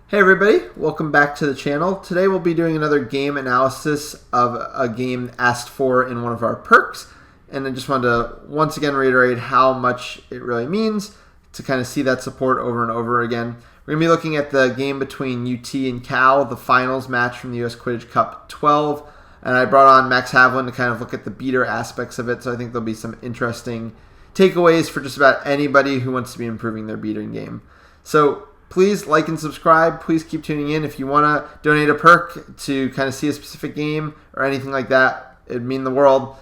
Hey everybody, welcome back to the channel. Today we'll be doing another game analysis of a game asked for in one of our perks. And I just wanted to once again reiterate how much it really means to kind of see that support over and over again. We're going to be looking at the game between UT and Cal, the finals match from the US Quidditch Cup 12. And I brought on Max Havlin to kind of look at the beater aspects of it. So I think there'll be some interesting takeaways for just about anybody who wants to be improving their beating game. So please like and subscribe. Please keep tuning in. If you want to donate a perk to kind of see a specific game or anything like that, it'd mean the world.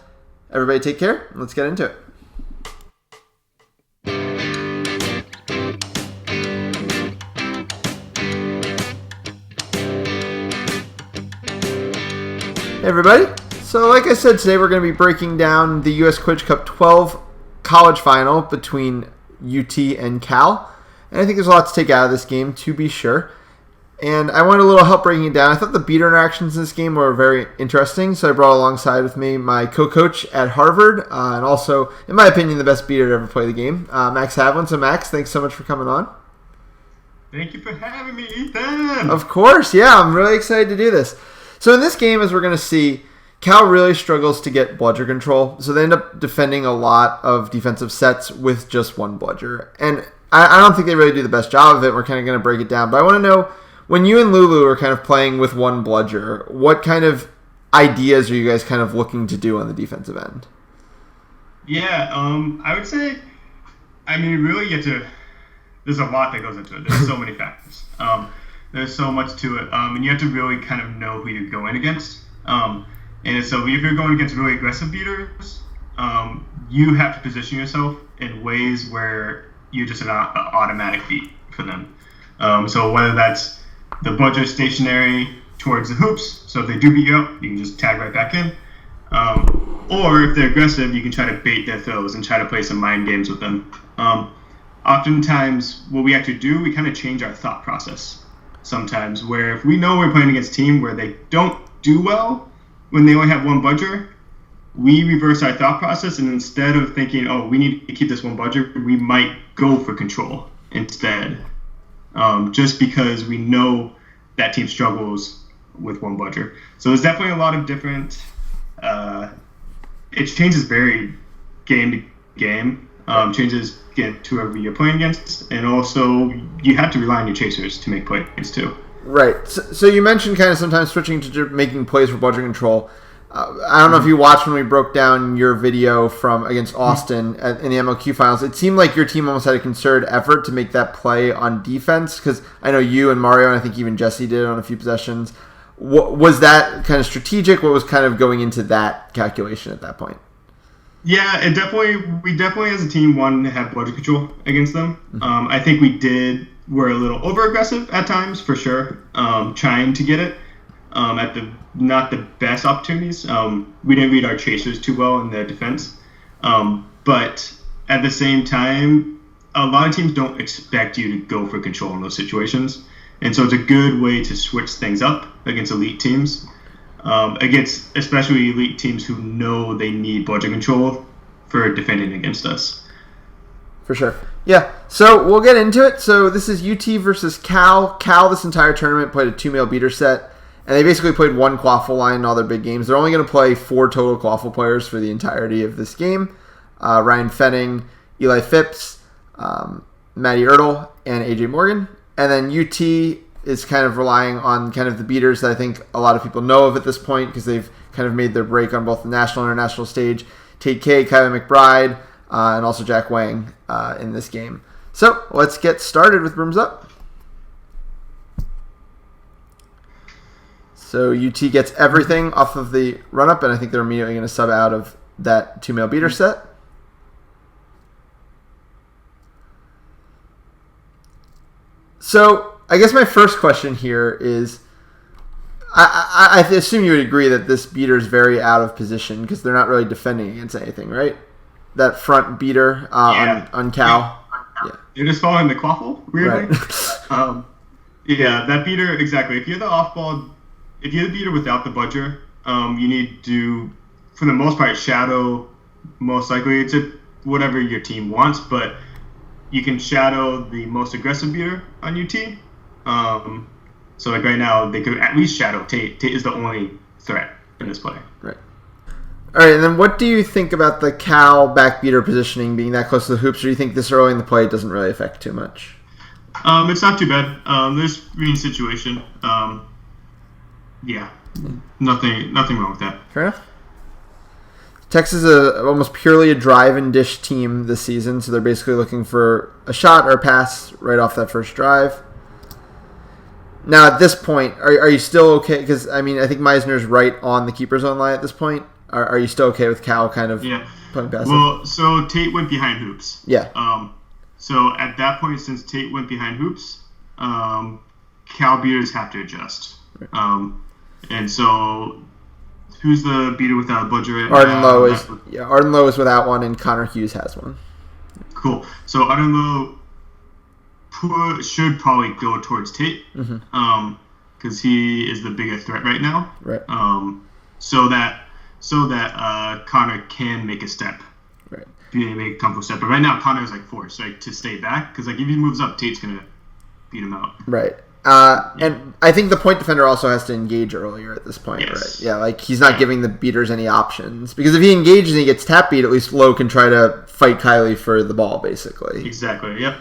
Everybody take care, and let's get into it. Hey everybody. So like I said, today we're going to be breaking down the US Quidditch Cup 12 college final between UT and Cal. And I think there's a lot to take out of this game, to be sure. And I wanted a little help breaking it down. I thought the beater interactions in this game were very interesting, so I brought alongside with me my co-coach at Harvard, and also, in my opinion, the best beater to ever play the game, Max Havlin. So Max, thanks so much for coming on. Thank you for having me, Ethan! Of course, yeah, I'm really excited to do this. So in this game, as we're going to see, Cal really struggles to get bludger control, so they end up defending a lot of defensive sets with just one bludger. And I don't think they really do the best job of it. We're kind of going to break it down. But I want to know, when you and Lulu are kind of playing with one bludger, what kind of ideas are you guys kind of looking to do on the defensive end? Yeah, I would say, really you have to, there's a lot that goes into it. There's so many factors. There's so much to it. And you have to really kind of know who you're going against. And so if you're going against really aggressive beaters, you have to position yourself in ways where you're just an automatic beat for them. So whether that's the bludger stationary towards the hoops, so if they do beat you up, you can just tag right back in. Or if they're aggressive, you can try to bait their throws and try to play some mind games with them. Oftentimes, what we actually do, we kind of change our thought process sometimes, where if we know we're playing against a team where they don't do well when they only have one bludger, we reverse our thought process, and instead of thinking, oh, we need to keep this one bludger, we might go for control instead, just because we know that team struggles with one bludger. So there's definitely a lot of different, it changes very game to game, changes to whoever you're playing against, and also you have to rely on your chasers to make plays too. Right. So you mentioned kind of sometimes switching to making plays for bludger control. I don't know if you watched when we broke down your video from against Austin in the MLQ finals. It seemed like your team almost had a concerted effort to make that play on defense, because I know you and Mario, and I think even Jesse did it on a few possessions. Was that kind of strategic? What was kind of going into that calculation at that point? Yeah, we definitely as a team wanted to have bludger control against them. Mm-hmm. I think we're a little over aggressive at times for sure, trying to get it. At the not the best opportunities. We didn't read our chasers too well in their defense. But at the same time, a lot of teams don't expect you to go for control in those situations. And so it's a good way to switch things up against elite teams, against especially elite teams who know they need bludger control for defending against us. For sure. Yeah, so we'll get into it. So this is UT versus Cal. Cal, this entire tournament, played a 2-male beater set. And they basically played one quaffle line in all their big games. They're only going to play 4 total quaffle players for the entirety of this game. Ryan Fenning, Eli Phipps, Matty Ertl, and AJ Morgan. And then UT is kind of relying on kind of the beaters that I think a lot of people know of at this point, because they've kind of made their break on both the national and international stage. Tate K, Kylie McBride, and also Jack Wang in this game. So let's get started with Brooms Up. So UT gets everything off of the run-up, and I think they're immediately going to sub out of that 2-male beater set. So I guess my first question here is, I assume you would agree that this beater is very out of position because they're not really defending against anything, right? That front beater on Cal. Yeah. You're just following the quaffle, weirdly. Right. Yeah, that beater, exactly. If you're the off-ball... If you're the beater without the bludger, you need to, for the most part, shadow, most likely. It's whatever your team wants, but you can shadow the most aggressive beater on UT, So like right now, they could at least shadow Tate. Tate is the only threat in this play. Right. All right, and then what do you think about the Cal backbeater positioning being that close to the hoops, or do you think this early in the play doesn't really affect too much? It's not too bad. There's reading situation. Yeah, nothing wrong with that. Fair enough. Texas is almost purely a drive and dish team this season, so they're basically looking for a shot or a pass right off that first drive. Now, at this point, are you still okay? Because, I mean, I think Meisner's right on the keeper zone line at this point. Are you still okay with Cal kind of playing passive? Well, so Tate went behind hoops. Yeah. So at that point, since Tate went behind hoops, Cal beaters have to adjust. Right. And so who's the beater without a budget? Arden Lowe is Arden Lowe is without one, and Connor Hughes has one. Cool. So Arden Lowe should probably go towards Tate, because he is the bigger threat right now. Right. So that Connor can make a step. Right. Make a comfortable step. But right now Connor is like forced to stay back, because like if he moves up, Tate's gonna beat him out. Right. And I think the point defender also has to engage earlier at this point, yes. Right? Yeah, like he's not giving the beaters any options. Because if he engages and he gets tap beat, at least Lowe can try to fight Kylie for the ball, basically. Exactly, yep.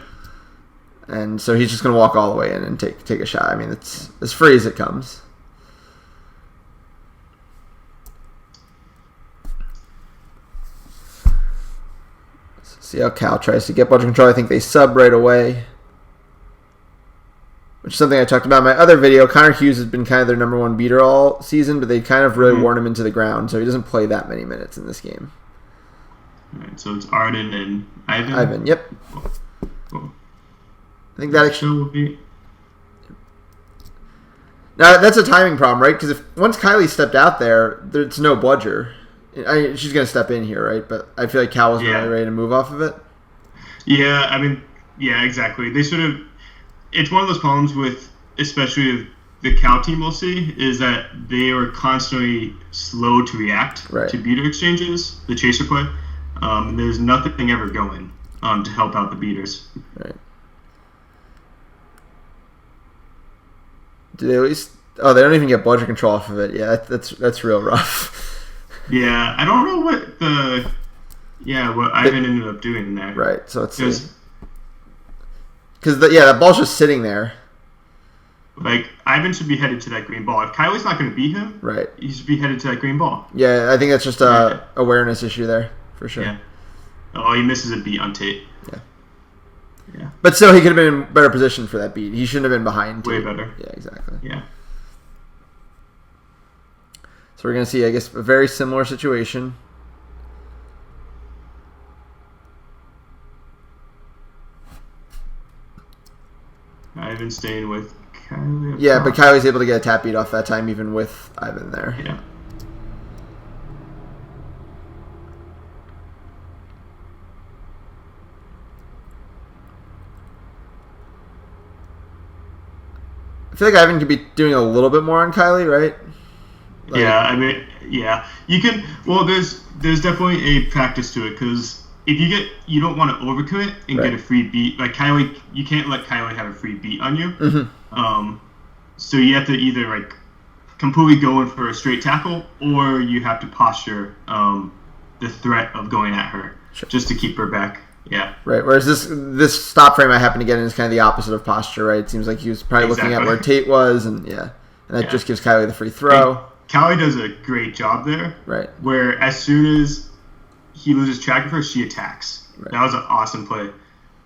And so he's just going to walk all the way in and take a shot. I mean, it's as free as it comes. See how Cal tries to get ball control. I think they sub right away, which is something I talked about in my other video. Connor Hughes has been kind of their number one beater all season, but they kind of really worn him into the ground, so he doesn't play that many minutes in this game. All right, so it's Arden and Ivan? Ivan, yep. Cool. I think that actually will be... Now, that's a timing problem, right? Because once Kylie stepped out there, there's no bludger. She's going to step in here, right? But I feel like Cal wasn't really ready to move off of it. Yeah, I mean, yeah, exactly. They should have... It's one of those problems with, especially the Cal team we'll see, is that they were constantly slow to react to beater exchanges, the chaser play. And there's nothing ever going to help out the beaters. Right. Do they at least... Oh, they don't even get bludger control off of it. Yeah, that's real rough. Yeah, I don't know what what Ivan ended up doing there. Right, so it's... Because, that ball's just sitting there. Like, Ivan should be headed to that green ball. If Kylie's not going to beat him, he should be headed to that green ball. Yeah, I think that's just a awareness issue there, for sure. Yeah. Oh, he misses a beat on Tate. Yeah. But still, he could have been in better position for that beat. He shouldn't have been behind. Way better. Yeah, exactly. Yeah. So we're going to see, I guess, a very similar situation. Ivan staying with Kylie. Yeah, but Kylie's able to get a tap beat off that time, even with Ivan there. Yeah. I feel like Ivan could be doing a little bit more on Kylie, right? You can. Well, there's definitely a practice to it, because if you don't want to overcommit and get a free beat. Like Kylie, you can't let Kylie have a free beat on you. Mm-hmm. So you have to either like completely go in for a straight tackle, or you have to posture the threat of going at her just to keep her back. Yeah. Right. Whereas this stop frame I happen to get in is kind of the opposite of posture, right? It seems like he was probably looking at where Tate was, and that just gives Kylie the free throw. And Kylie does a great job there. Right. Where as soon as he loses track of her, she attacks. Right. That was an awesome play.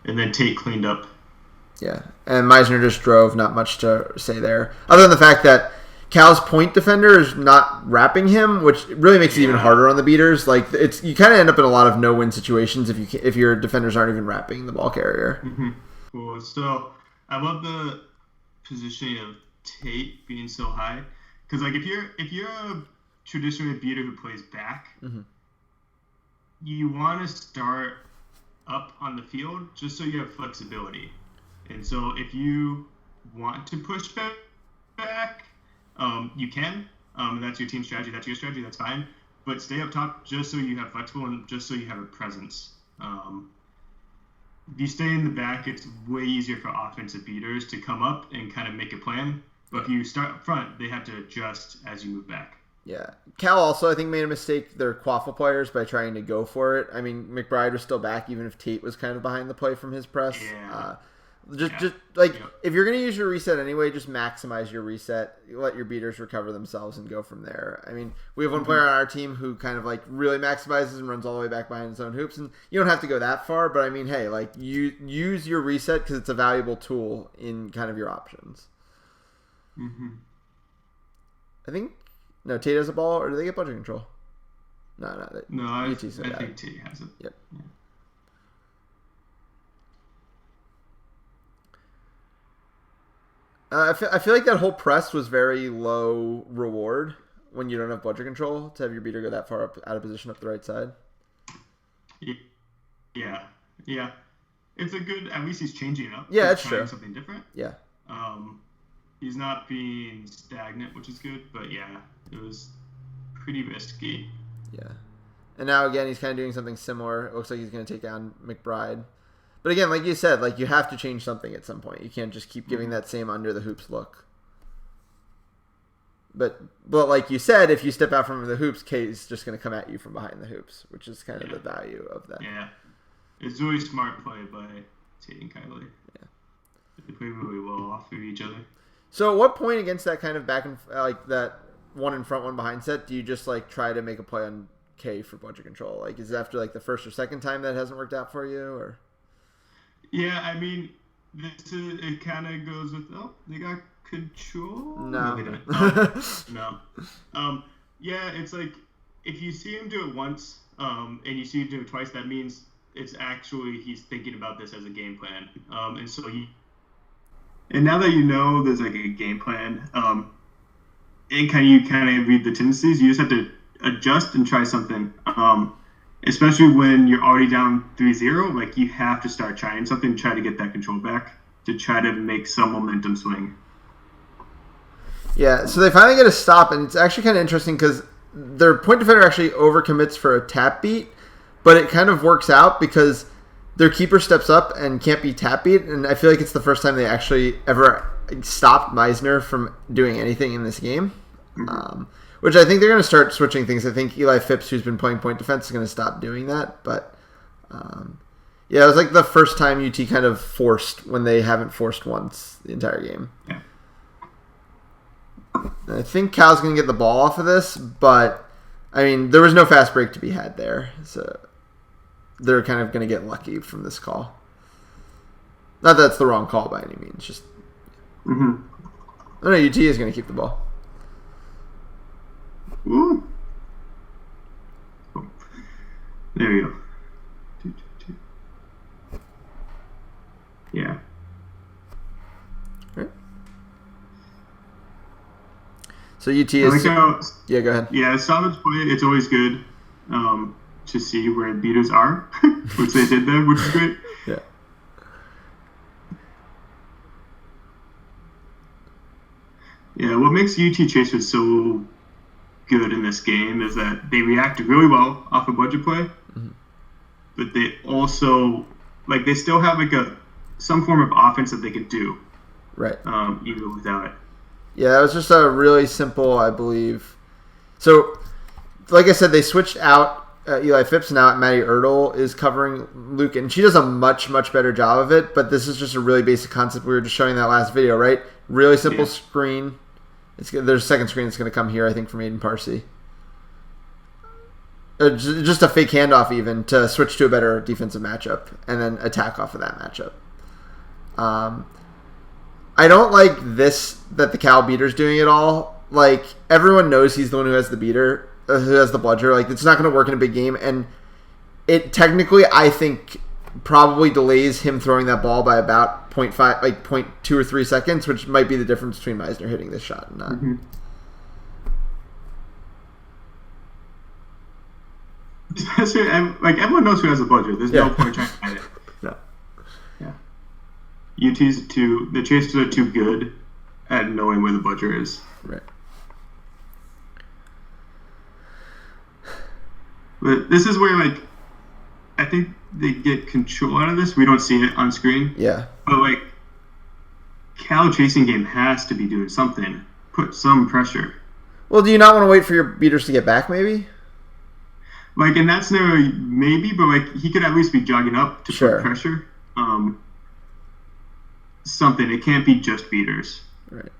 And then Tate cleaned up. Yeah. And Meisner just drove, not much to say there. Other than the fact that Cal's point defender is not wrapping him, which really makes it even harder on the beaters. Like you kind of end up in a lot of no-win situations if your defenders aren't even wrapping the ball carrier. Mm-hmm. Cool. So I love the positioning of Tate being so high, because like if you're a traditional beater who plays back, you want to start up on the field just so you have flexibility. And so if you want to push back, you can. That's your team strategy. That's your strategy. That's fine. But stay up top just so you have flexible and just so you have a presence. if you stay in the back, it's way easier for offensive beaters to come up and kind of make a plan. But if you start up front, they have to adjust as you move back. Yeah. Cal also, I think, made a mistake, their quaffle players, by trying to go for it. I mean, McBride was still back, even if Tate was kind of behind the play from his press. Yeah. If you're going to use your reset anyway, just maximize your reset. Let your beaters recover themselves and go from there. I mean, we have one player on our team who kind of like really maximizes and runs all the way back behind his own hoops. And you don't have to go that far, but I mean, hey, like you use your reset because it's a valuable tool in kind of your options. Mm-hmm. I think no, Tate has a ball, or do they get budget control? No. I think Tate has it. Yep. Yeah. I feel like that whole press was very low reward when you don't have budget control to have your beater go that far up out of position up the right side. Yeah. It's a good. At least he's changing it up. Yeah, he's that's true. Something different. Yeah. He's not being stagnant, which is good. But yeah, it was pretty risky. Yeah. And now again, he's kind of doing something similar. It looks like he's going to take down McBride. But again, like you said, like you have to change something at some point. You can't just keep giving that same under the hoops look. But like you said, if you step out from the hoops, K's just going to come at you from behind the hoops, which is kind of the value of that. Yeah, it's really smart play by Tate and Kylie. Yeah, they play really well off of each other. So, at what point against that kind of back and like that one in front, one behind set, do you just like try to make a play on K for budget control? Like, is it after like the first or second time that hasn't worked out for you, or? Yeah, I mean, it kind of goes with, they got control? No, they didn't. No. Yeah, it's like, if you see him do it once, and you see him do it twice, that means it's actually, he's thinking about this as a game plan. And now that you know there's like a game plan, and you kind of read the tendencies, you just have to adjust and try something. Especially when you're already down 3-0, like you have to start trying something, try to get that control back, to try to make some momentum swing. Yeah, so they finally get a stop, and it's actually kind of interesting because their point defender actually overcommits for a tap beat, but it kind of works out because their keeper steps up and can't be tap beat, and I feel like it's the first time they actually ever stopped Meisner from doing anything in this game. Mm-hmm. Which I think they're going to start switching things. I think Eli Phipps, who's been playing point defense, is going to stop doing that. But, yeah, it was like the first time UT kind of forced when they haven't forced once the entire game. Yeah. I think Cal's going to get the ball off of this, but, I mean, there was no fast break to be had there. So they're kind of going to get lucky from this call. Not that that's the wrong call by any means. Just, mm-hmm. I don't know, UT is going to keep the ball. Ooh. There we go. Yeah. Right. So UT is... yeah, go ahead. Yeah, Salvage play, it's always good to see where beaters are, which they did there, which is great. Yeah. Yeah, what makes UT Chasers so good in this game is that they react really well off a budget play, mm-hmm. but they also they still have some form of offense that they can do, right? Even without it. Yeah, it was just a really simple, I believe. So, like I said, they switched out Eli Phipps, and now Maddie Ertl is covering Luke, and she does a much better job of it. But this is just a really basic concept we were just showing that last video, right? Really simple screen. There's a second screen that's going to come here, I think, from Aiden Parsi. Just a fake handoff even to switch to a better defensive matchup and then attack off of that matchup. I don't like this, that the Cal beater's doing it all. Like, everyone knows he's the one who has the beater, who has the bludger. Like, it's not going to work in a big game. And it technically, I think, probably delays him throwing that ball by about 0.5, like 0.2 or 3 seconds, which might be the difference between Meisner hitting this shot and not. Mm-hmm. Everyone knows who has a bludger. There's no point trying to hide it. No. Yeah. The Chasers are too good at knowing where the bludger is. Right. But this is where, I think they get control out of this. We don't see it on screen. Yeah. But like, Cal chasing game has to be doing something. Put some pressure. Well, do you not want to wait for your beaters to get back, maybe? Like, in that scenario, maybe, but like, he could at least be jogging up to put pressure. Something. It can't be just beaters. Right.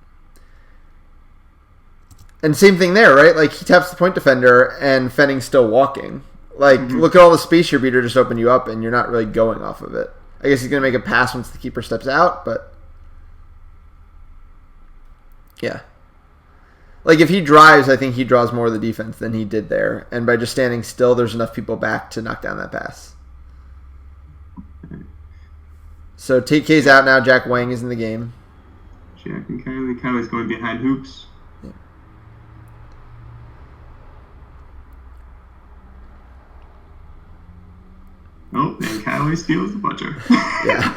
And same thing there, right? Like, he taps the point defender, and Fenning's still walking. Like, look at all the space your beater just opened you up, and you're not really going off of it. I guess he's going to make a pass once the keeper steps out, but... Yeah. Like, if he drives, I think he draws more of the defense than he did there. And by just standing still, there's enough people back to knock down that pass. So TK's out now. Jack Wang is in the game. Jack and Kylie. Kylie's going behind hoops. Yeah. Oh, and Kylie steals the butcher. Yeah.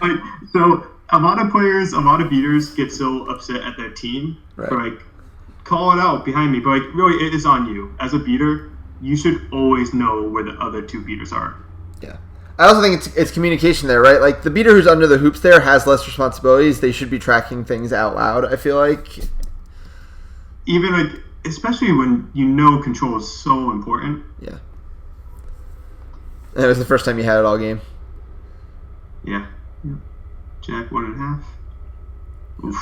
Like, so a lot of players, a lot of beaters get so upset at their team for like, call it out behind me. But like, really, it is on you. As a beater, you should always know where the other two beaters are. Yeah. I also think it's communication there, right? Like, the beater who's under the hoops there has less responsibilities. They should be tracking things out loud, I feel like. Even, like, especially when you know control is so important. Yeah. And it was the first time you had it all game. Yeah. Jack 1.5. Oof.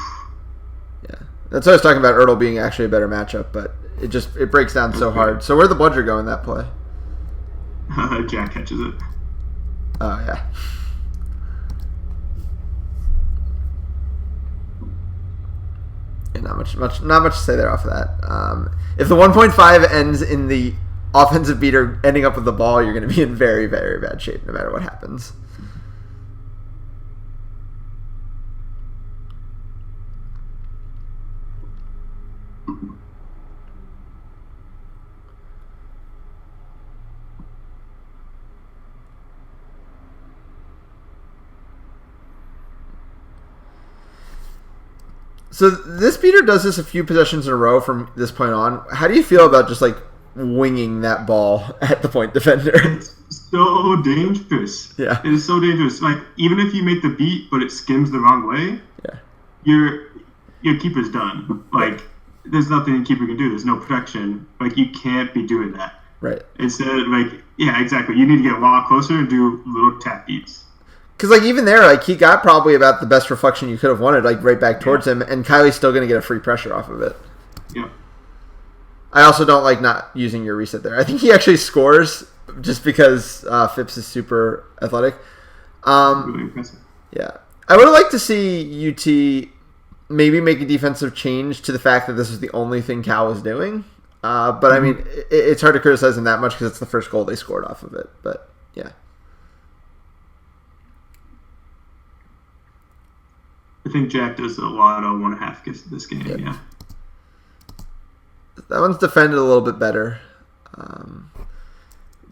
Yeah. That's what I was talking about, Ertl being actually a better matchup, but it breaks down so hard. So where'd the bludger go in that play? Jack catches it. Oh, yeah. Yeah, not much to say there off of that. If the 1.5 ends in the offensive beater ending up with the ball, you're going to be in very, very bad shape no matter what happens. So this beater does this a few possessions in a row from this point on. How do you feel about just like winging that ball at the point defender? It's so dangerous. Yeah. It is so dangerous. Like, even if you make the beat but it skims the wrong way, your keeper's done. Like, there's nothing the keeper can do. There's no protection. Like, you can't be doing that. Right. Instead, like, yeah, exactly. You need to get a lot closer and do little tap beats. Because, like, even there, like, he got probably about the best reflection you could have wanted, like, right back towards him, and Kylie's still going to get a free pressure off of it. Yeah. I also don't like not using your reset there. I think he actually scores just because Phipps is super athletic. Really impressive. Yeah. I would like to see UT maybe make a defensive change to the fact that this was the only thing Cal was doing. But, I mean, it's hard to criticize him that much because it's the first goal they scored off of it. But, yeah. I think Jack does a lot of 1.5 gets this game, yeah. That one's defended a little bit better.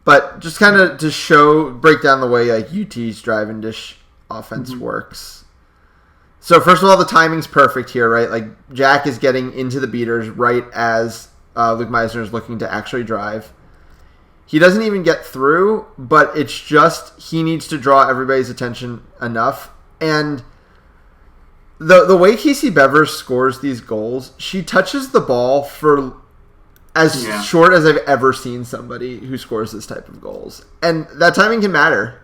But just kind of to break down the way like UT's drive and dish offense works. So first of all, the timing's perfect here, right? Like Jack is getting into the beaters right as Luke Meisner is looking to actually drive. He doesn't even get through, but it's just he needs to draw everybody's attention enough. And the way Casey Bevers scores these goals, she touches the ball for as short as I've ever seen somebody who scores this type of goals. And that timing can matter.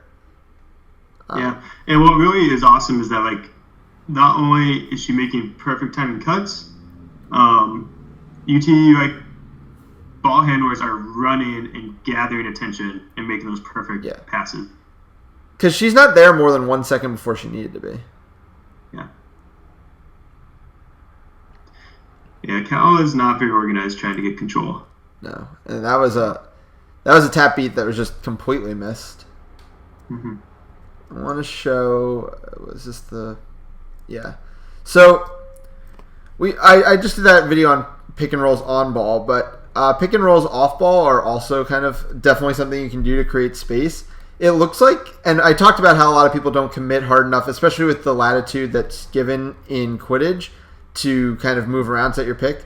Yeah. And what really is awesome is that, like, not only is she making perfect timing cuts, UT, like, ball handlers are running and gathering attention and making those perfect passes. Because she's not there more than 1 second before she needed to be. Yeah. Yeah, Cal is not very organized trying to get control. No. And that was a tap beat that was just completely missed. Mm-hmm. I want to show... Was this the... Yeah. So, I just did that video on pick and rolls on ball, but pick and rolls off ball are also kind of definitely something you can do to create space. It looks like, and I talked about how a lot of people don't commit hard enough, especially with the latitude that's given in Quidditch to kind of move around, set your pick.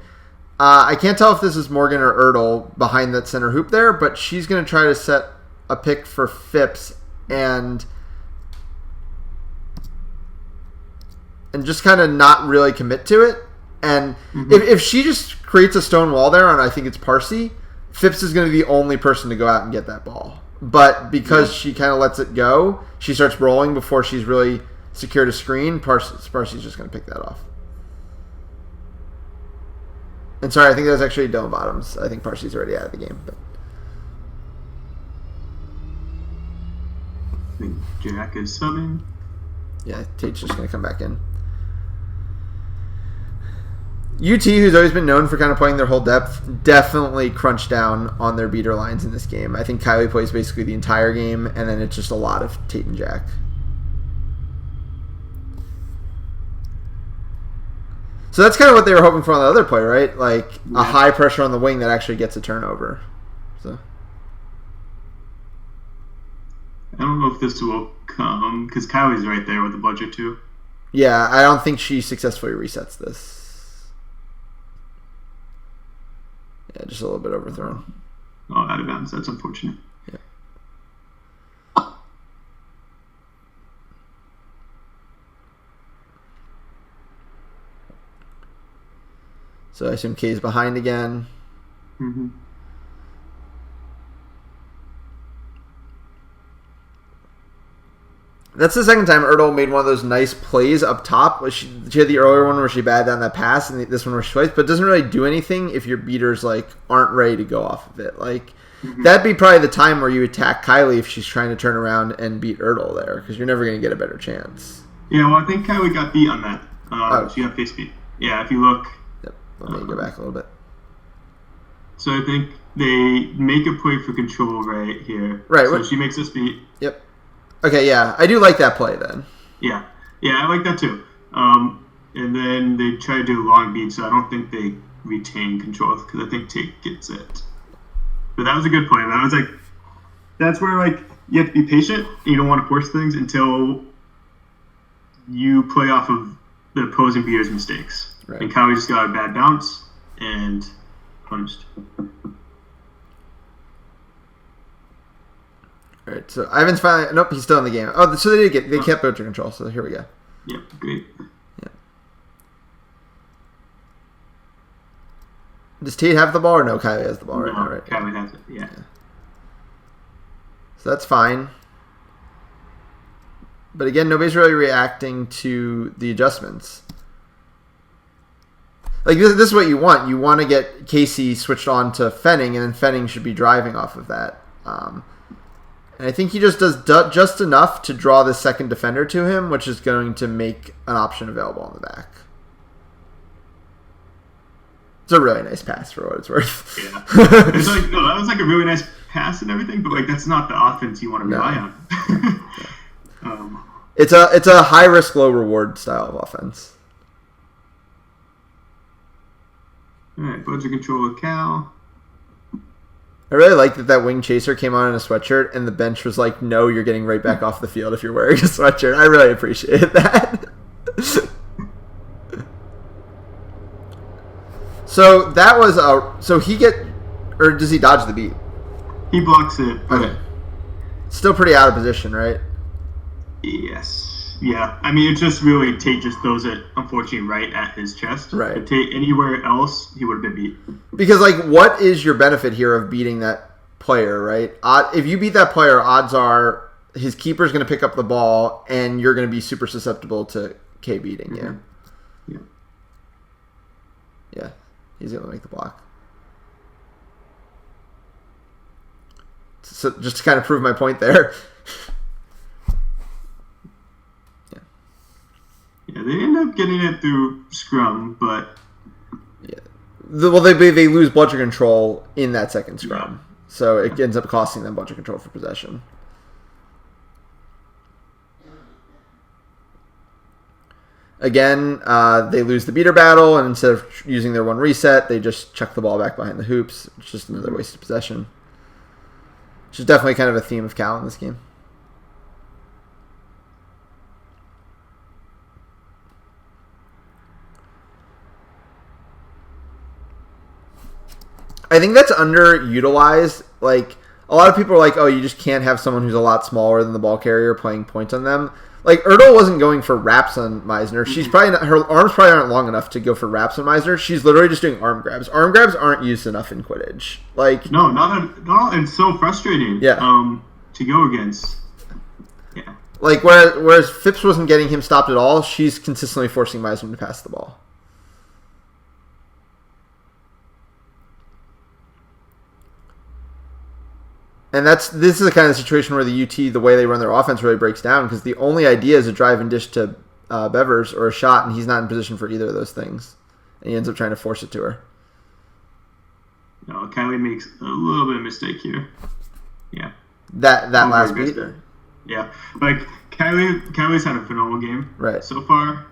I can't tell if this is Morgan or Ertl behind that center hoop there, but she's going to try to set a pick for Phipps and just kind of not really commit to it. And if she just creates a stone wall there, and I think it's Parsi, Phipps is going to be the only person to go out and get that ball. But because she kind of lets it go, she starts rolling before she's really secured a screen. Parsi's just going to pick that off. And sorry, I think that was actually Dylan Bottoms. I think Parsi's already out of the game. But I think Jack is subbing. Yeah, Tate's just going to come back in. UT, who's always been known for kind of playing their whole depth, definitely crunched down on their beater lines in this game. I think Kylie plays basically the entire game, and then it's just a lot of Tate and Jack. So that's kind of what they were hoping for on the other play, right? Like a high pressure on the wing that actually gets a turnover. So I don't know if this will come, because Kylie's right there with the budget too. Yeah, I don't think she successfully resets this. Yeah, just a little bit overthrown. Oh, out of bounds. That's unfortunate. Yeah. So I assume K's behind again. Mm-hmm. That's the second time Ertl made one of those nice plays up top. She had the earlier one where she batted down that pass, and this one where she plays, but it doesn't really do anything if your beaters aren't ready to go off of it. That'd be probably the time where you attack Kylie if she's trying to turn around and beat Ertl there, because you're never going to get a better chance. Yeah, well, I think Kylie got beat on that. She got face beat. Yeah, if you look. Yep. Let me go back a little bit. So I think they make a play for control right here. Right. So she makes us beat. Yep. Okay, yeah. I do like that play then. Yeah. Yeah, I like that too. And then they try to do a long beat, so I don't think they retain control, because I think Tate gets it. But that was a good play. That was that's where you have to be patient, and you don't want to force things until you play off of the opposing beater's mistakes. Right. And Kylie just got a bad bounce and punished. All right, so Ivan's finally... Nope, he's still in the game. Oh, so they kept budget control, so here we go. Yep, great. Yeah. Does Tate have the ball, or no? Kylie has the ball right now, right? Kylie has it, yeah. So that's fine. But again, nobody's really reacting to the adjustments. This is what you want. You want to get Casey switched on to Fenning, and then Fenning should be driving off of that. And I think he just does just enough to draw the second defender to him, which is going to make an option available on the back. It's a really nice pass for what it's worth. Yeah. It's that was a really nice pass and everything, but that's not the offense you want to rely on. It's a high risk, low reward style of offense. All right, budget control with Cal. I really like that wing chaser came on in a sweatshirt, and the bench was like, "No, you're getting right back off the field if you're wearing a sweatshirt." I really appreciated that. So that was so he or does he dodge the beat? He blocks it. Okay. Still pretty out of position, right? Yes. Yeah. I mean, it's just really Tate just throws it, unfortunately, right at his chest. Right. If Tate anywhere else, he would have been beat. Because, what is your benefit here of beating that player, right? If you beat that player, odds are his keeper's going to pick up the ball, and you're going to be super susceptible to K beating you. Yeah. Yeah. He's going to make the block. So just to kind of prove my point there. Yeah, they end up getting it through scrum, but yeah, well they lose budget control in that second scrum, so it ends up costing them budget control for possession. Again, they lose the beater battle, and instead of using their one reset, they just chuck the ball back behind the hoops. It's just another wasted possession, which is definitely kind of a theme of Cal in this game. I think that's underutilized. a lot of people are like, oh, you just can't have someone who's a lot smaller than the ball carrier playing points on them. Like, Ertl wasn't going for wraps on Meisner. She's probably not, her arms probably aren't long enough to go for wraps on Meisner. She's literally just doing arm grabs. Arm grabs aren't used enough in Quidditch. Like, no, not at all. It's so frustrating. Yeah. To go against. Yeah. Like, whereas Phipps wasn't getting him stopped at all, she's consistently forcing Meisner to pass the ball. And this is the kind of situation where the UT, the way they run their offense, really breaks down because the only idea is a drive and dish to Bevers or a shot, and he's not in position for either of those things. And he ends up trying to force it to her. No, Kylie makes a little bit of mistake here. Yeah. That last beat? Yeah. Like, Kylie's had a phenomenal game so far.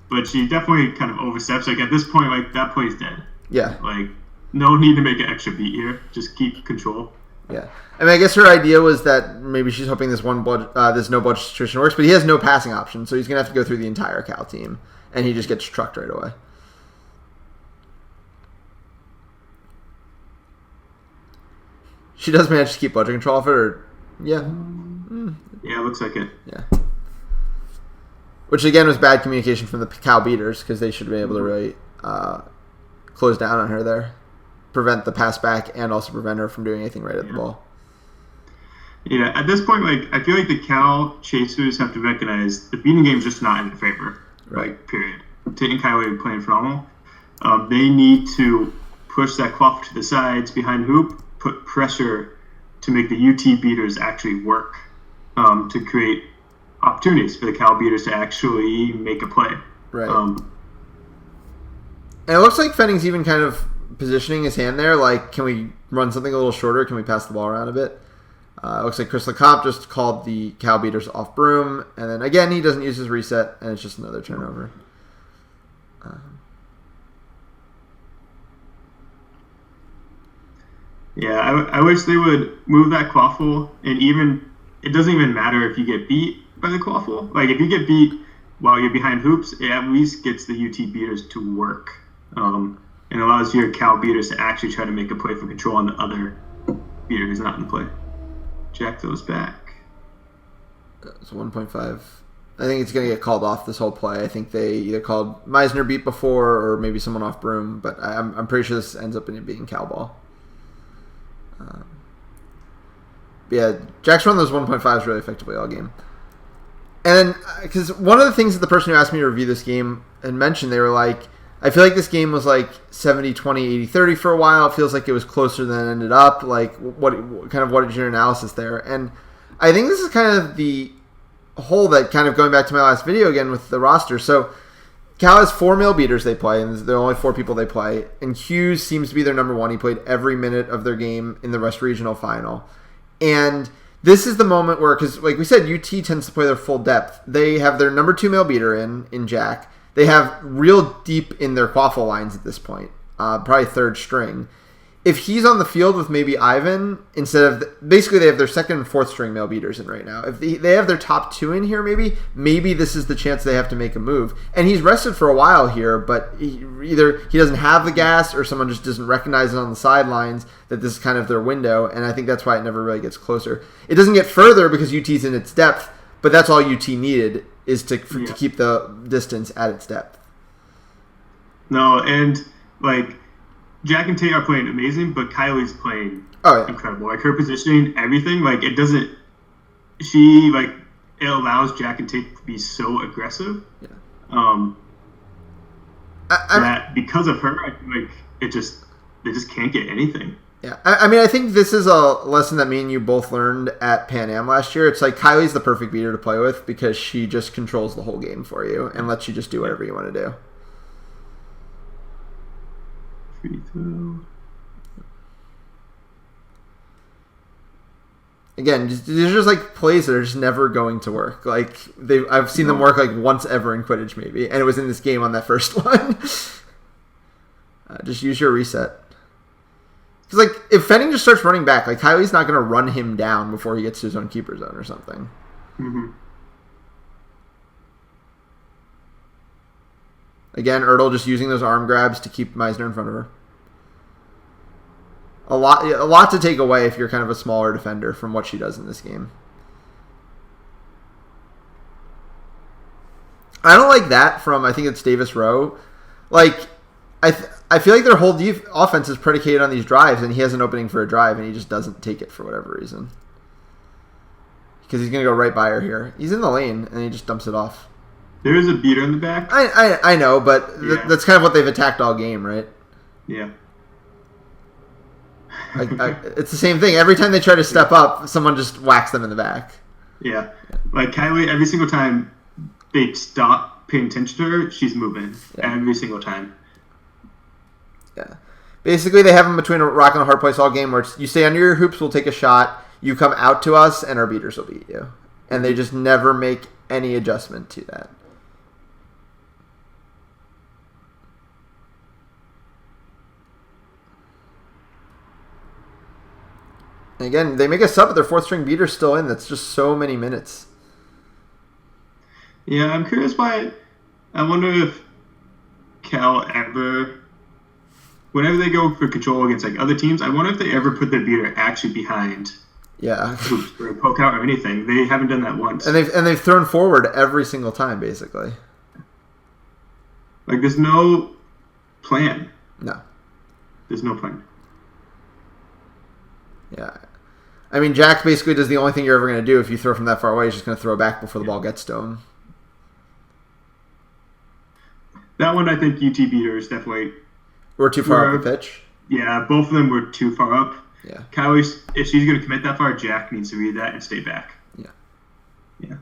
But she definitely kind of oversteps. Like, at this point, like, that play's dead. Yeah. Like, no need to make an extra beat here. Just keep control. Yeah, I mean, I guess her idea was that maybe she's hoping this no budget situation works, but he has no passing option, so he's gonna have to go through the entire Cal team, and he just gets trucked right away. She does manage to keep budget control of it, or yeah, yeah, it looks like it. Yeah, which again was bad communication from the Cal beaters because they should be able to really close down on her there. Prevent the pass back and also prevent her from doing anything right at the ball. Yeah, at this point, like, I feel like the Cal chasers have to recognize the beating game's just not in their favor. Right. Like, period. Tate and Kylie are playing phenomenal. They need to push that quaff to the sides behind hoop, put pressure to make the UT beaters actually work, to create opportunities for the Cal beaters to actually make a play. Right. And it looks like Fenning's even kind of positioning his hand there, like, can we run something a little shorter? Can we pass the ball around a bit? It looks like Chris LeComte just called the Cal beaters off broom, and then again he doesn't use his reset, and it's just another turnover. Yeah, I wish they would move that quaffle, and even it doesn't even matter if you get beat by the quaffle. Like, if you get beat while you're behind hoops, it at least gets the UT beaters to work. And allows your Cal beaters to actually try to make a play for control on the other beater who's not in play. Jack those back. It's 1.5. I think it's going to get called off this whole play. I think they either called Meisner beat before or maybe someone off broom, but I'm pretty sure this ends up in it being Cal ball. Yeah, Jack's run those 1.5s really effectively all game. And because one of the things that the person who asked me to review this game had mentioned, they were like, I feel like this game was like 70-20, 80-30 for a while. It feels like it was closer than it ended up. Like, what is your analysis there? And I think this is kind of the whole that kind of going back to my last video again with the roster. So Cal has 4 male beaters they play, and there are only 4 people they play. And Hughes seems to be their number one. He played every minute of their game in the West Regional Final. And this is the moment where, because like we said, UT tends to play their full depth. They have their number 2 male beater in Jack. They have real deep in their quaffle lines at this point, probably third string. If he's on the field with maybe Ivan, instead of basically they have their second and fourth string male beaters in right now. If they have their top 2 in here, maybe this is the chance they have to make a move. And he's rested for a while here, but either he doesn't have the gas or someone just doesn't recognize it on the sidelines that this is kind of their window. And I think that's why it never really gets closer. It doesn't get further because UT's in its depth, but that's all UT needed is to keep the distance at its depth. No, and like Jack and Tate are playing amazing, but Kylie's playing incredible. Like, her positioning, everything, like, it doesn't. She like it allows Jack and Tate to be so aggressive. Yeah. That because of her, I feel like they just can't get anything. Yeah, I mean, I think this is a lesson that me and you both learned at Pan Am last year. It's like Kylie's the perfect beater to play with because she just controls the whole game for you and lets you just do whatever you want to do. Free throw. Again, these are just like plays that are just never going to work. Like I've seen them work like once ever in Quidditch maybe, and it was in this game on that first one. Just use your reset. Because, like, if Fenning just starts running back, like, Kylie's not going to run him down before he gets to his own keeper zone or something. Mm-hmm. Again, Ertl just using those arm grabs to keep Meisner in front of her. a lot to take away if you're kind of a smaller defender from what she does in this game. I don't like that from, I think it's Davis Rowe. Like, I feel like their whole offense is predicated on these drives, and he has an opening for a drive, and he just doesn't take it for whatever reason. Because he's going to go right by her here. He's in the lane, and he just dumps it off. There is a beater in the back. I know, but that's kind of what they've attacked all game, right? Yeah. It's the same thing. Every time they try to step up, someone just whacks them in the back. Yeah. Like, Kylie, every single time they stop paying attention to her, she's moving. Yeah. Every single time. Yeah. Basically, they have them between a rock and a hard place all game where you stay under your hoops, we'll take a shot, you come out to us, and our beaters will beat you. And they just never make any adjustment to that. And again, they make a sub, but their fourth string beater's still in. That's just so many minutes. Yeah, I'm curious why. I wonder if Cal ever, whenever they go for control against like other teams, I wonder if they ever put their beater actually behind. Yeah. Hoops or poke out or anything. They haven't done that once. And they've thrown forward every single time, basically. Like, there's no plan. No. There's no plan. Yeah. I mean, Jack basically does the only thing you're ever going to do if you throw from that far away. He's just going to throw back before the ball gets to him. That one, I think UT beaters definitely were too far up the pitch. Yeah, both of them were too far up. Yeah. Kylie, if she's going to commit that far, Jack needs to read that and stay back. Yeah. Yeah.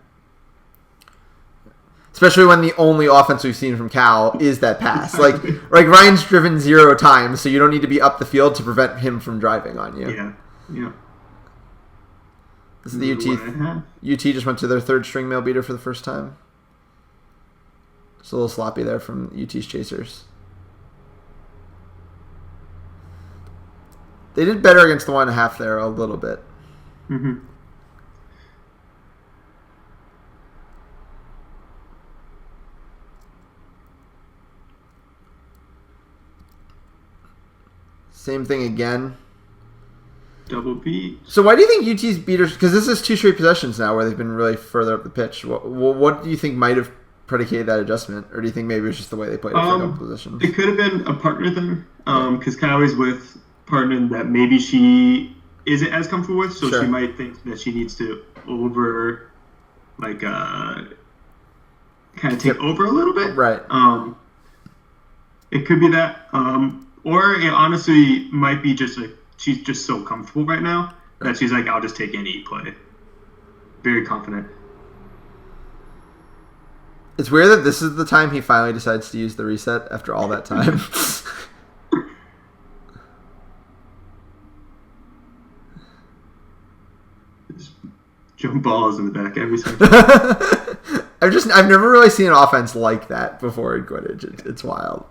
Especially when the only offense we've seen from Cal is that pass. Like Ryan's driven 0 times, so you don't need to be up the field to prevent him from driving on you. Yeah. Yeah. This is the UT. UT just went to their third string male beater for the first time. It's a little sloppy there from UT's chasers. They did better against the 1.5 there a little bit. Mm-hmm. Same thing again. Double beat. So why do you think UT's beaters... Because this is 2 straight possessions now where they've been really further up the pitch. What do you think might have predicated that adjustment? Or do you think maybe it was just the way they played it for double positions? It could have been a partner thing. Because Kylie's with a partner that maybe she isn't as comfortable with. So she might think that she needs to kind of take over a little bit. Right. It could be that. Or it honestly might be just like she's just so comfortable right now that she's like, I'll just take any play. Very confident. It's weird that this is the time he finally decides to use the reset after all that time. Jump balls in the back every single time. I've never really seen an offense like that before in Quidditch. It's wild.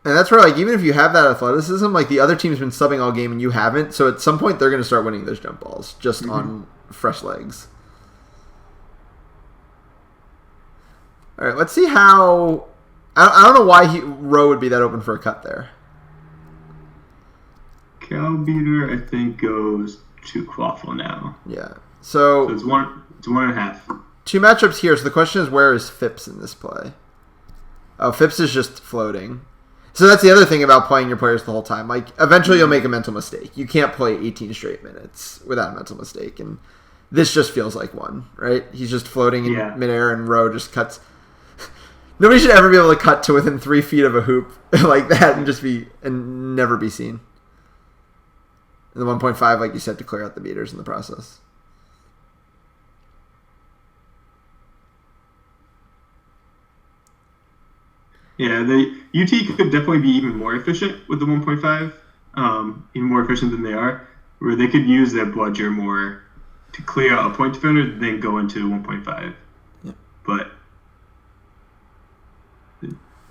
And that's where, like, even if you have that athleticism, like, the other team's been subbing all game and you haven't, so at some point they're going to start winning those jump balls just on fresh legs. All right, let's see how... I don't know why Rowe would be that open for a cut there. Cal beater, I think, goes to Quaffle now. Yeah. So it's 1.5. 2 matchups here, so the question is, where is Phipps in this play? Oh, Phipps is just floating. So that's the other thing about playing your players the whole time. Like, eventually you'll make a mental mistake. You can't play 18 straight minutes without a mental mistake. And this just feels like one, right? He's just floating in midair and Rowe just cuts. Nobody should ever be able to cut to within 3 feet of a hoop like that and never be seen. And the 1.5, like you said, to clear out the beaters in the process. Yeah, the UT could definitely be even more efficient with the 1.5, even more efficient than they are, where they could use their bludger more to clear out a point defender than go into 1.5. Yeah. But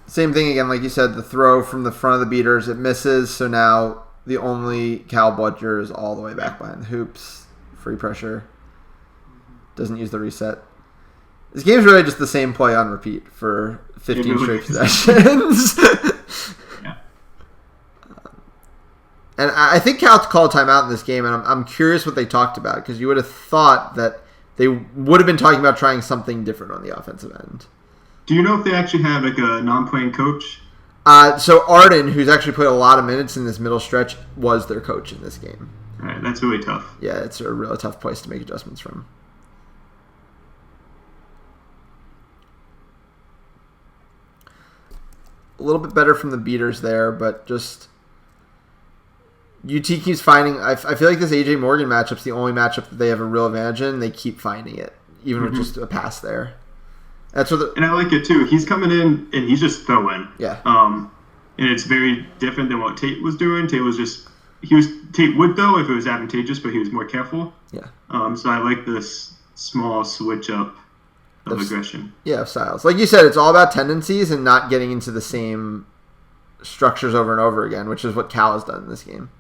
same thing again, like you said, the throw from the front of the beaters, it misses, so now the only Cal bludger is all the way back behind the hoops. Free pressure. Doesn't use the reset. This game's really just the same play on repeat for 15 really straight is. possessions. Yeah. And I think Cal called timeout in this game, and I'm curious what they talked about, because you would have thought that they would have been talking about trying something different on the offensive end. Do you know if they actually have like a non-playing coach? So Arden, who's actually played a lot of minutes in this middle stretch, was their coach in this game. All right, that's really tough. Yeah, it's a really tough place to make adjustments from. A little bit better from the beaters there, but just UT keeps finding. I feel like this AJ Morgan matchup's the only matchup that they have a real advantage in. They keep finding it, even with just a pass there. That's what. And I like it too. He's coming in and he's just throwing. Yeah. And it's very different than what Tate was doing. Tate would throw if it was advantageous, but he was more careful. Yeah. So I like this small switch up of aggression. Yeah, of styles. Like you said, it's all about tendencies and not getting into the same structures over and over again, which is what Cal has done in this game.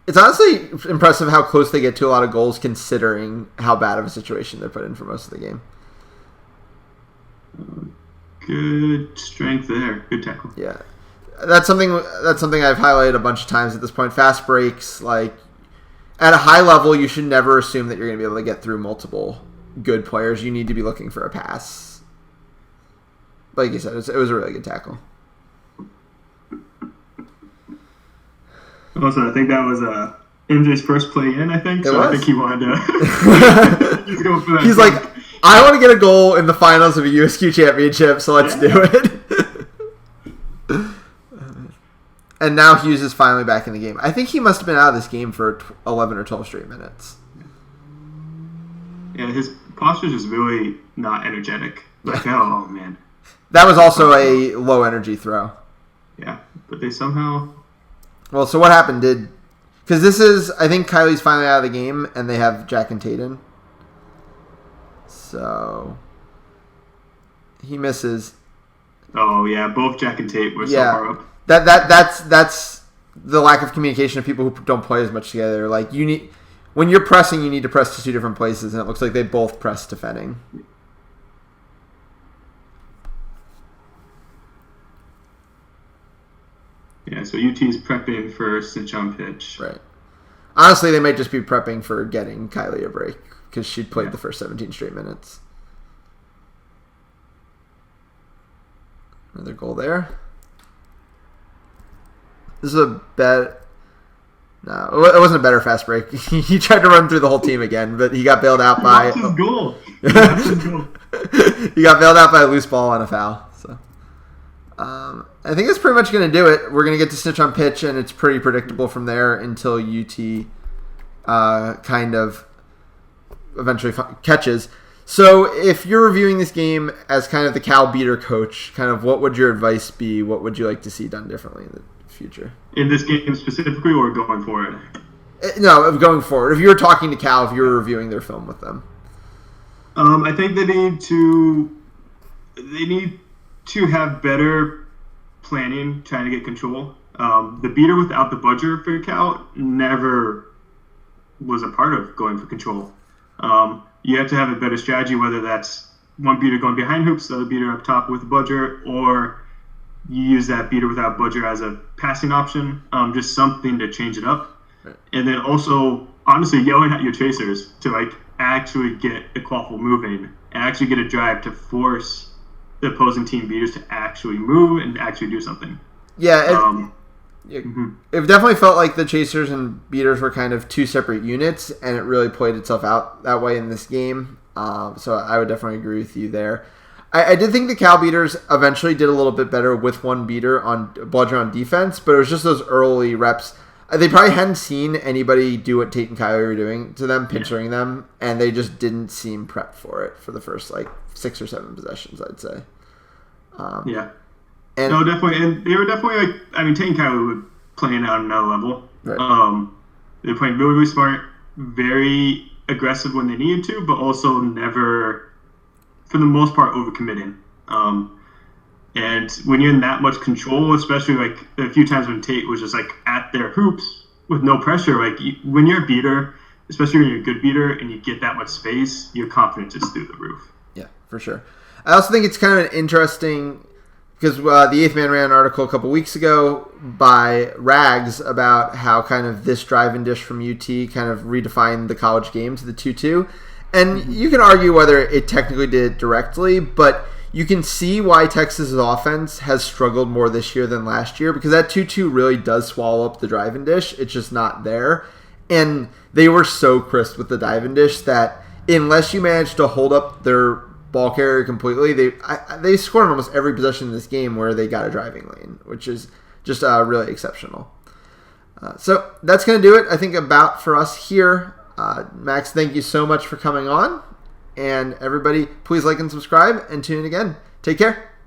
It's honestly impressive how close they get to a lot of goals, considering how bad of a situation they're put in for most of the game. Good strength there. Good tackle. Yeah, that's something I've highlighted a bunch of times at this point. Fast breaks, like at a high level, you should never assume that you're going to be able to get through multiple good players. You need to be looking for a pass. Like you said, it was a really good tackle. Also, I think that was MJ's first play in, I think. I think he wanted to... He's going for that. He's like, I want to get a goal in the finals of a USQ championship, so let's do it. And now Hughes is finally back in the game. I think he must have been out of this game for 11 or 12 straight minutes. Yeah, his posture is really not energetic. Like, oh, man. That was also a low-energy throw. Yeah, but they somehow... Well, so what happened? Because this is, I think Kylie's finally out of the game, and they have Jack and Tate in. So he misses. Oh yeah, both Jack and Tate were so far up. That's the lack of communication of people who don't play as much together. Like when you're pressing, you need to press to two different places, and it looks like they both pressed defending. Yeah, so UT's prepping for Stitch on pitch. Right. Honestly, they might just be prepping for getting Kylie a break because she'd played the first 17 straight minutes. Another goal there. This is a bet. No, it wasn't a better fast break. He tried to run through the whole team again, but he got bailed out by... His goal. He got bailed out by a loose ball and a foul. So, I think that's pretty much going to do it. We're going to get to Snitch on pitch, and it's pretty predictable from there until UT kind of eventually catches. So if you're reviewing this game as kind of the Cal beater coach, kind of what would your advice be? What would you like to see done differently in the future? In this game specifically, or going forward? No, going forward. If you were talking to Cal, if you were reviewing their film with them. I think they need to have better planning, trying to get control. The beater without the budger for Cal never was a part of going for control. You have to have a better strategy, whether that's one beater going behind hoops, the other beater up top with a budger, or you use that beater without budger as a passing option, just something to change it up. Right. And then also, honestly, yelling at your chasers to actually get the quaffle moving and actually get a drive to force the opposing team beaters to actually move and actually do something. Yeah, it definitely felt like the chasers and beaters were kind of two separate units, and it really played itself out that way in this game. So I would definitely agree with you there. I did think the Cal beaters eventually did a little bit better with one beater on bludger on defense, but it was just those early reps. They probably hadn't seen anybody do what Tate and Kylie were doing to them, pinchering them, and they just didn't seem prepped for it for the first 6 or 7 possessions, I'd say. And no, definitely, and they were definitely Tate and Kylie were playing out on another level. Right. They were playing really, really smart, very aggressive when they needed to, but also never, for the most part, overcommitting. And when you're in that much control, especially like a few times when Tate was just like at their hoops with no pressure, like when you're a beater, especially when you're a good beater and you get that much space, your confidence is through the roof. Yeah, for sure. I also think it's kind of interesting because the Eighth Man ran an article a couple weeks ago by Rags about how kind of this drive and dish from UT kind of redefined the college game to the 2-2. And you can argue whether it technically did it directly, but you can see why Texas's offense has struggled more this year than last year because that 2-2 really does swallow up the drive and dish. It's just not there. And they were so crisp with the dive and dish that unless you manage to hold up their ball carrier completely, they scored on almost every possession in this game where they got a driving lane, which is just really exceptional. So that's going to do it, I think, about for us here. Max, thank you so much for coming on. And everybody, please like and subscribe and tune in again. Take care.